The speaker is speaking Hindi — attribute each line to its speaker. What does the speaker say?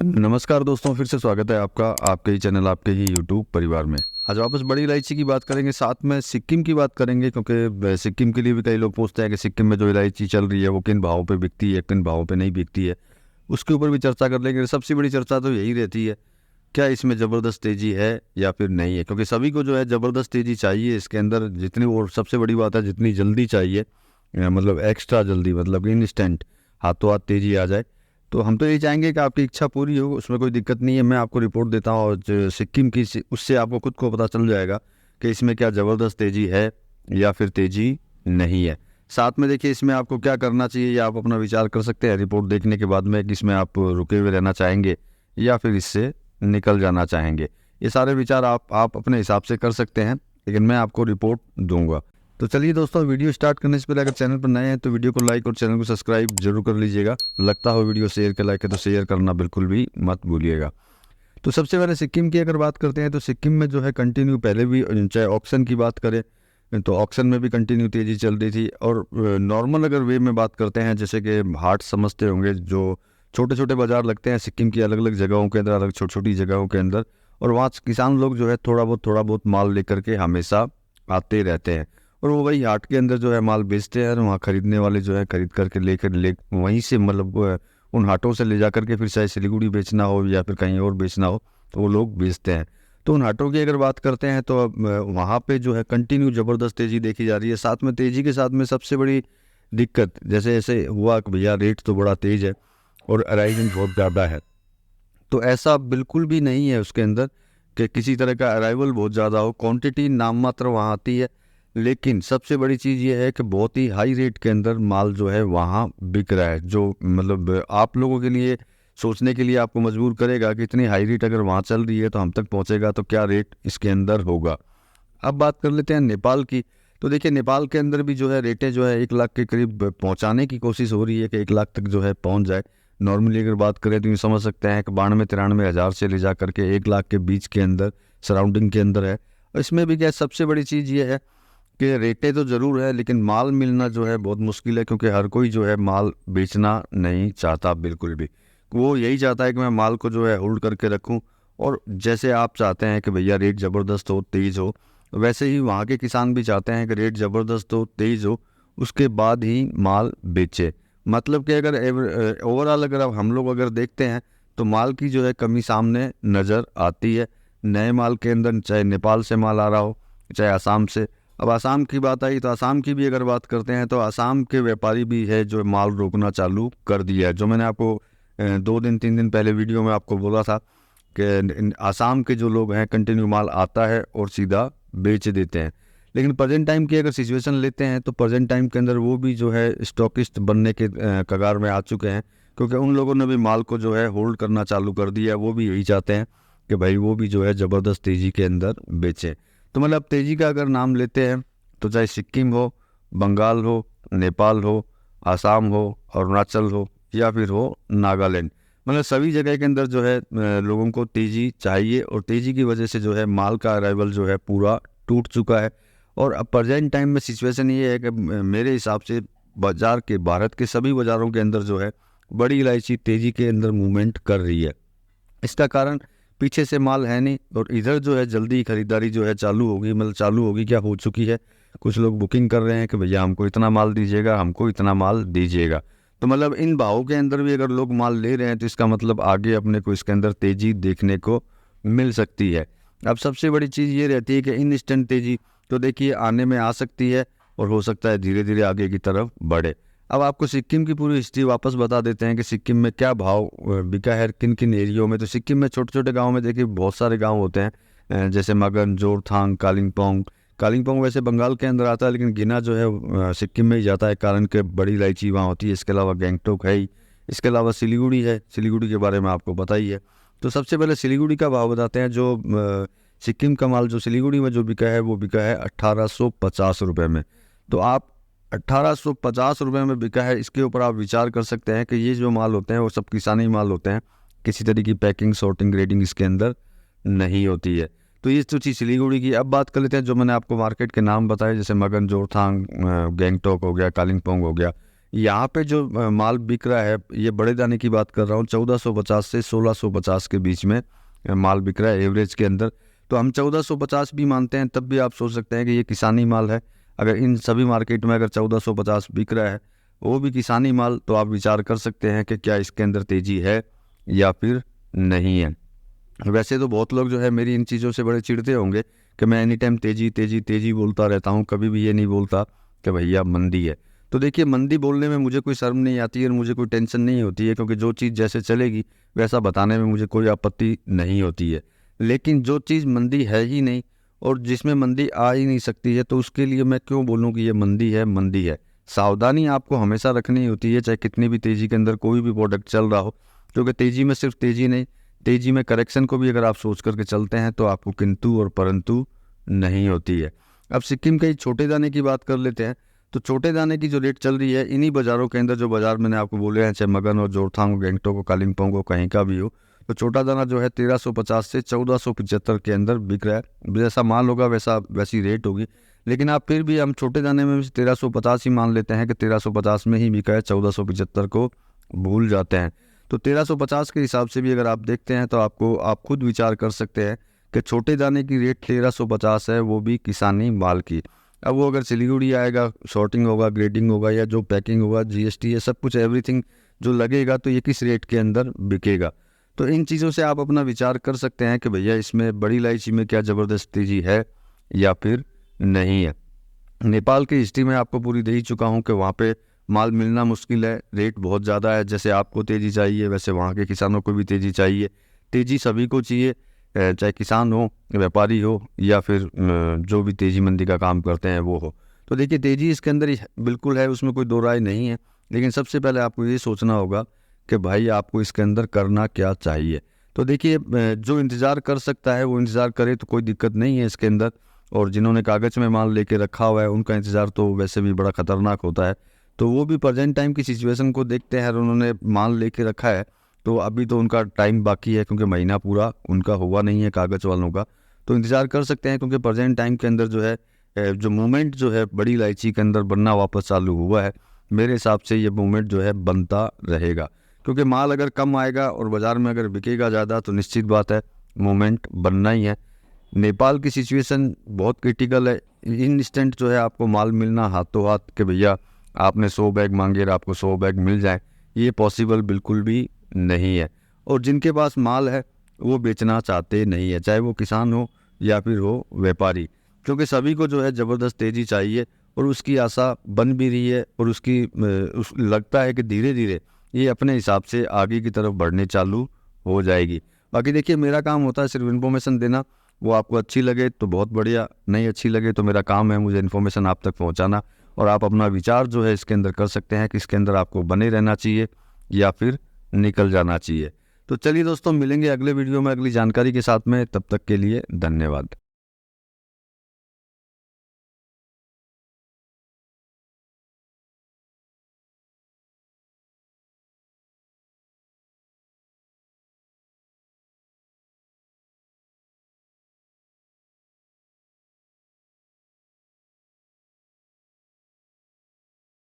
Speaker 1: नमस्कार दोस्तों, फिर से स्वागत है आपका आपके ही चैनल, आपके ही यूट्यूब परिवार में। आज वापस बड़ी इलायची की बात करेंगे, साथ में सिक्किम की बात करेंगे, क्योंकि सिक्किम के लिए भी कई लोग पूछते हैं कि सिक्किम में जो इलायची चल रही है वो किन भावों पे बिकती है, किन भावों पे नहीं बिकती है। उसके ऊपर भी चर्चा कर लेंगे। सबसे बड़ी चर्चा तो यही रहती है, क्या इसमें ज़बरदस्त तेज़ी है या फिर नहीं है, क्योंकि सभी को जो है ज़बरदस्त तेज़ी चाहिए इसके अंदर, जितनी, और सबसे बड़ी बात है जितनी जल्दी चाहिए, मतलब एक्स्ट्रा जल्दी, मतलब इंस्टेंट, हाथों हाथ तेज़ी आ जाए। तो हम तो यही चाहेंगे कि आपकी इच्छा पूरी हो, उसमें कोई दिक्कत नहीं है। मैं आपको रिपोर्ट देता हूँ और सिक्किम की, उससे आपको खुद को पता चल जाएगा कि इसमें क्या ज़बरदस्त तेज़ी है या फिर तेज़ी नहीं है। साथ में देखिए इसमें आपको क्या करना चाहिए, या आप अपना विचार कर सकते हैं रिपोर्ट देखने के बाद में कि इसमें आप रुके हुए रहना चाहेंगे या फिर इससे निकल जाना चाहेंगे। ये सारे विचार आप अपने हिसाब से कर सकते हैं, लेकिन मैं आपको रिपोर्ट दूंगा। तो चलिए दोस्तों, वीडियो स्टार्ट करने से पहले अगर चैनल पर नए हैं तो वीडियो को लाइक और चैनल को सब्सक्राइब जरूर कर लीजिएगा। लगता हो वीडियो शेयर के लायक है तो शेयर करना बिल्कुल भी मत भूलिएगा। तो सबसे पहले सिक्किम की अगर बात करते हैं तो सिक्किम में जो है कंटिन्यू, पहले भी चाहे ऑक्शन की बात करें तो ऑक्शन में भी कंटिन्यू तेज़ी चल रही थी। और नॉर्मल अगर वे में बात करते हैं, जैसे कि हाट समझते होंगे, जो छोटे छोटे बाज़ार लगते हैं सिक्किम की अलग अलग जगहों के अंदर, अलग छोटी छोटी जगहों के अंदर, और वहाँ किसान लोग जो है थोड़ा बहुत माल लेकर के हमेशा आते रहते हैं, और वो वही हाट के अंदर जो है माल बेचते हैं, और वहाँ खरीदने वाले जो है खरीद करके ले वहीं से, मतलब उन हाटों से ले जा करके फिर चाहे सिलीगुड़ी बेचना हो या फिर कहीं और बेचना हो तो वो लोग बेचते हैं। तो उन हाटों की अगर बात करते हैं तो अब वहाँ पे जो है कंटिन्यू ज़बरदस्त तेज़ी देखी जा रही है। साथ में तेज़ी के साथ में सबसे बड़ी दिक्कत जैसे ऐसे हुआ कि भैया रेट तो बड़ा तेज़ है और अराइवल बहुत ज़्यादा है, तो ऐसा बिल्कुल भी नहीं है उसके अंदर कि किसी तरह का अराइवल बहुत ज़्यादा हो। क्वांटिटी नाम मात्र वहाँ आती है, लेकिन सबसे बड़ी चीज़ ये है कि बहुत ही हाई रेट के अंदर माल जो है वहाँ बिक रहा है, जो मतलब आप लोगों के लिए सोचने के लिए आपको मजबूर करेगा कि इतनी हाई रेट अगर वहाँ चल रही है तो हम तक पहुँचेगा तो क्या रेट इसके अंदर होगा। अब बात कर लेते हैं नेपाल की। तो देखिए नेपाल के अंदर भी जो है रेटें जो है 1 लाख के करीब पहुंचाने की कोशिश हो रही है कि 1 लाख तक जो है पहुंच जाए। नॉर्मली अगर बात करें तो ये समझ सकते हैं कि 92-93 हज़ार से ले जा करके 1 लाख के बीच के अंदर, सराउंडिंग के अंदर है। और इसमें भी क्या सबसे बड़ी चीज़ ये है कि रेटें तो ज़रूर है, लेकिन माल मिलना जो है बहुत मुश्किल है, क्योंकि हर कोई जो है माल बेचना नहीं चाहता बिल्कुल भी। वो यही चाहता है कि मैं माल को जो है होल्ड करके रखूं, और जैसे आप चाहते हैं कि भैया रेट ज़बरदस्त हो, तेज़ हो, वैसे ही वहाँ के किसान भी चाहते हैं कि रेट ज़बरदस्त हो, तेज़ हो, उसके बाद ही माल बेचे। मतलब कि अगर ओवरऑल अगर अब हम लोग अगर देखते हैं तो माल की जो है कमी सामने नज़र आती है। नए माल के अंदर चाहे नेपाल से माल आ रहा हो, चाहे असम से। अब असम की बात आई तो असम की भी अगर बात करते हैं तो असम के व्यापारी भी है जो माल रोकना चालू कर दिया है। जो मैंने आपको 2 दिन 3 दिन पहले वीडियो में आपको बोला था कि असम के जो लोग हैं कंटिन्यू माल आता है और सीधा बेच देते हैं। लेकिन प्रेजेंट टाइम की अगर सिचुएशन लेते हैं तो प्रेजेंट टाइम के अंदर वो भी जो है स्टॉकिस्ट बनने के कगार में आ चुके हैं, क्योंकि उन लोगों ने भी माल को जो है होल्ड करना चालू कर दिया है। वो भी यही चाहते हैं कि भाई वो भी जो है ज़बरदस्त तेज़ी के अंदर बेचें। तो मतलब तेज़ी का अगर नाम लेते हैं तो चाहे सिक्किम हो, बंगाल हो, नेपाल हो, आसाम हो, अरुणाचल हो, या फिर हो नागालैंड, मतलब सभी जगह के अंदर जो है लोगों को तेज़ी चाहिए, और तेज़ी की वजह से जो है माल का अराइवल जो है पूरा टूट चुका है। और अब प्रेजेंट टाइम में सिचुएशन ये है कि मेरे हिसाब से बाज़ार के, भारत के सभी बाज़ारों के अंदर जो है बड़ी इलायची तेज़ी के अंदर मूवमेंट कर रही है। इसका कारण पीछे से माल है नहीं, और इधर जो है जल्दी खरीदारी जो है चालू होगी, मतलब चालू होगी क्या, हो चुकी है। कुछ लोग बुकिंग कर रहे हैं कि भैया हमको इतना माल दीजिएगा, हमको इतना माल दीजिएगा। तो मतलब इन भावों के अंदर भी अगर लोग माल ले रहे हैं तो इसका मतलब आगे अपने को इसके अंदर तेज़ी देखने को मिल सकती है। अब सबसे बड़ी चीज़ ये रहती है कि इंस्टेंट तेज़ी तो देखिए आने में आ सकती है, और हो सकता है धीरे धीरे आगे की तरफ बढ़े। अब आपको सिक्किम की पूरी हिस्ट्री वापस बता देते हैं कि सिक्किम में क्या भाव बिका है किन किन एरियो में। तो सिक्किम में छोटे छोटे गाँव में देखिए बहुत सारे गाँव होते हैं, जैसे मगन, जोरथांग, कालिम्पोंग। कालिम्पोंग वैसे बंगाल के अंदर आता है, लेकिन गिना जो है सिक्किम में ही जाता है, कारण कि बड़ी इलायची वहाँ होती है। इसके अलावा गैंगटोक है ही, इसके अलावा सिलीगुड़ी है। सिलीगुड़ी के बारे में आपको पता ही है। तो सबसे पहले सिलीगुड़ी का भाव बताते हैं। जो सिक्किम का माल जो सिलीगुड़ी में जो बिका है वो बिका है 1850 रुपये में। तो आप 1850 रुपये में बिका है, इसके ऊपर आप विचार कर सकते हैं कि ये जो माल होते हैं वो सब किसानी माल होते हैं, किसी तरह की पैकिंग, सॉर्टिंग, ग्रेडिंग इसके अंदर नहीं होती है। तो ये तो चीज़ सिलीगुड़ी की। अब बात कर लेते हैं जो मैंने आपको मार्केट के नाम बताए, जैसे मगन, जोरथांग, गैंगटोक हो गया, कालिम्पोंग हो गया। यहाँ पे जो माल बिक रहा है, ये बड़े दाने की बात कर रहा हूँ, 1450 से 1650 के बीच में माल बिक रहा है एवरेज के अंदर। तो हम 1450 भी मानते हैं, तब भी आप सोच सकते हैं कि ये किसानी माल है। अगर इन सभी मार्केट में अगर 1450 बिक रहा है, वो भी किसानी माल, तो आप विचार कर सकते हैं कि क्या इसके अंदर तेज़ी है या फिर नहीं है। वैसे तो बहुत लोग जो है मेरी इन चीज़ों से बड़े चिढ़ते होंगे कि मैं एनी टाइम तेज़ी तेज़ी तेज़ी बोलता रहता हूँ, कभी भी ये नहीं बोलता कि भैया मंदी है। तो देखिए, मंदी बोलने में मुझे कोई शर्म नहीं आती है और मुझे कोई टेंशन नहीं होती है, क्योंकि जो चीज़ जैसे चलेगी वैसा बताने में मुझे कोई आपत्ति नहीं होती है। लेकिन जो चीज़ मंदी है ही नहीं और जिसमें मंदी आ ही नहीं सकती है, तो उसके लिए मैं क्यों बोलूँ कि ये मंदी है, मंदी है। सावधानी आपको हमेशा रखनी होती है, चाहे कितनी भी तेज़ी के अंदर कोई भी प्रोडक्ट चल रहा हो, क्योंकि तेज़ी में सिर्फ तेज़ी नहीं, तेज़ी में करेक्शन को भी अगर आप सोच करके चलते हैं तो आपको किंतु और परंतु नहीं होती है। अब सिक्किम के छोटे दाने की बात कर लेते हैं। तो छोटे दाने की जो रेट चल रही है इन्हीं बाज़ारों के अंदर, जो बाज़ार मैंने आपको बोले हैं, चाहे मगन हो, जोरथांग हो, गैंगटोक हो, कालिम्पोंग हो, कहीं का भी हो, तो छोटा दाना जो है 1350 से 1475 के अंदर बिक रहा है। जैसा माल होगा वैसी रेट होगी। लेकिन आप फिर भी, हम छोटे दाने में भी 1350 ही मान लेते हैं कि 1350 में ही बिका है, 1475 को भूल जाते हैं। तो 1350 के हिसाब से भी अगर आप देखते हैं तो आप खुद विचार कर सकते हैं कि छोटे दाने की रेट 1350 है, वो भी किसानी माल की। अब वो अगर सिलीगुड़ी आएगा, शॉर्टिंग होगा, ग्रेडिंग होगा, या जो पैकिंग होगा, जीएसटी, ये सब कुछ एवरीथिंग जो लगेगा, तो ये किस रेट के अंदर बिकेगा। तो इन चीज़ों से आप अपना विचार कर सकते हैं कि भैया इसमें बड़ी इलायची में क्या ज़बरदस्त तेज़ी है या फिर नहीं है। नेपाल की हिस्ट्री में आपको पूरी दे ही चुका हूँ कि वहाँ पे माल मिलना मुश्किल है, रेट बहुत ज़्यादा है। जैसे आपको तेज़ी चाहिए, वैसे वहाँ के किसानों को भी तेज़ी चाहिए। तेज़ी सभी को चाहिए, चाहे किसान हो, व्यापारी हो, या फिर जो भी तेज़ी मंदी का काम करते हैं वो हो। तो देखिए, तेज़ी इसके अंदर ही बिल्कुल है, उसमें कोई दो राय नहीं है। लेकिन सबसे पहले आपको ये सोचना होगा कि भाई आपको इसके अंदर करना क्या चाहिए। तो देखिए, जो इंतज़ार कर सकता है वो इंतज़ार करे, तो कोई दिक्कत नहीं है इसके अंदर। और जिन्होंने कागज़ में माल लेके रखा हुआ है, उनका इंतज़ार तो वैसे भी बड़ा ख़तरनाक होता है। तो वो भी प्रेजेंट टाइम की सिचुएशन को देखते हैं और उन्होंने माल लेके रखा है, तो अभी तो उनका टाइम बाकी है, क्योंकि महीना पूरा उनका हुआ नहीं है कागज़ वालों का। तो इंतज़ार कर सकते हैं, क्योंकि प्रेजेंट टाइम के अंदर जो है जो मूवमेंट जो है बड़ी इलायची के अंदर बनना वापस चालू हुआ है। मेरे हिसाब से ये मूवमेंट जो है बनता रहेगा, क्योंकि माल अगर कम आएगा और बाज़ार में अगर बिकेगा ज़्यादा, तो निश्चित बात है मूवमेंट बनना ही है। नेपाल की सिचुएशन बहुत क्रिटिकल है। इंस्टेंट जो है आपको माल मिलना हाथों हाथ, कि भैया आपने 100 बैग मांगे और आपको 100 बैग मिल जाए, ये पॉसिबल बिल्कुल भी नहीं है। और जिनके पास माल है वो बेचना चाहते नहीं है, चाहे वो किसान हो या फिर हो व्यापारी, क्योंकि सभी को जो है ज़बरदस्त तेज़ी चाहिए और उसकी आशा बन भी रही है। और लगता है कि धीरे धीरे ये अपने हिसाब से आगे की तरफ बढ़ने चालू हो जाएगी। बाकी देखिए, मेरा काम होता है सिर्फ इन्फॉर्मेशन देना। वो आपको अच्छी लगे तो बहुत बढ़िया, नहीं अच्छी लगे तो मेरा काम है मुझे इन्फॉर्मेशन आप तक पहुंचाना। और आप अपना विचार जो है इसके अंदर कर सकते हैं कि इसके अंदर आपको बने रहना चाहिए या फिर निकल जाना चाहिए। तो चलिए दोस्तों, मिलेंगे अगले वीडियो में अगली जानकारी के साथ में। तब तक के लिए धन्यवाद।